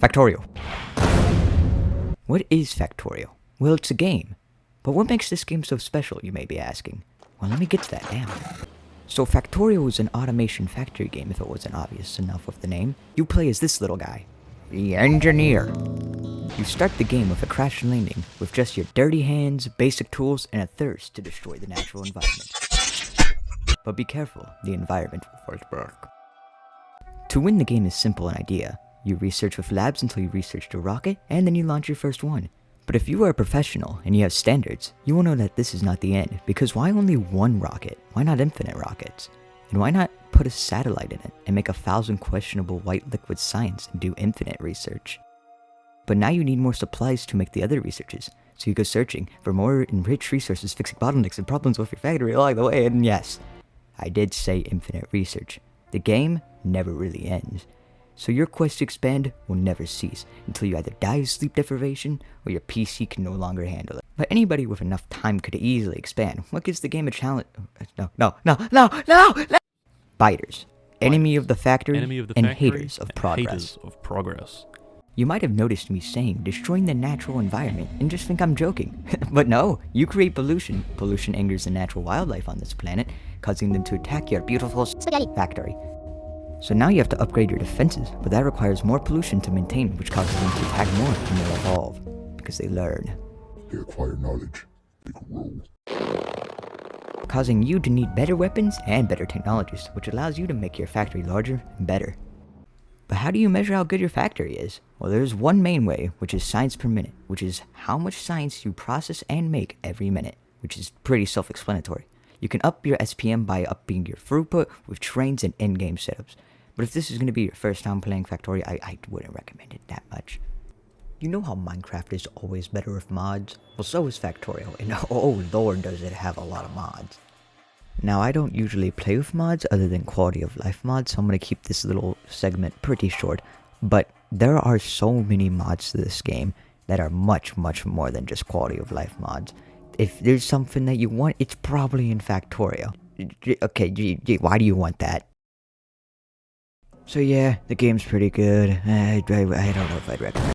Factorio. What is Factorio? Well, it's a game. But what makes this game so special, you may be asking? Well, let me get to that now. So Factorio is an automation factory game, if it wasn't obvious enough with the name. You play as this little guy, the engineer. You start the game with a crash landing with just your dirty hands, basic tools, and a thirst to destroy the natural environment. But be careful, the environment will fight back. To win the game is simple an idea. You research with labs until you researched a rocket, and then you launch your first one. But if you are a professional and you have standards, you will know that this is not the end, because why only one rocket? Why not infinite rockets? And why not put a satellite in it and make 1,000 questionable white liquid science and do infinite research? But now you need more supplies to make the other researches, so you go searching for more enriched resources, fixing bottlenecks and problems with your factory along the way, and yes, I did say infinite research. The game never really ends. So your quest to expand will never cease until you either die of sleep deprivation or your PC can no longer handle it. But anybody with enough time could easily expand. What gives the game a challenge? No. Biters. Enemy of the factory and haters of progress. You might have noticed me saying destroying the natural environment and just think I'm joking. But no, you create pollution. Pollution angers the natural wildlife on this planet, causing them to attack your beautiful spaghetti factory. So now you have to upgrade your defenses, but that requires more pollution to maintain, which causes them to attack more and they evolve. Because they learn. They acquire knowledge. They grow. Causing you to need better weapons and better technologies, which allows you to make your factory larger and better. But how do you measure how good your factory is? Well, there's one main way, which is science per minute, which is how much science you process and make every minute, which is pretty self-explanatory. You can up your SPM by upping your throughput with trains and in-game setups. But if this is going to be your first time playing Factorio, I wouldn't recommend it that much. You know how Minecraft is always better with mods? Well, so is Factorio, and oh lord does it have a lot of mods. Now, I don't usually play with mods other than quality of life mods, so I'm going to keep this little segment pretty short. But there are so many mods to this game that are much more than just quality of life mods. If there's something that you want, it's probably in Factorio. Okay, why do you want that? So yeah, the game's pretty good. I don't know if I'd recommend it.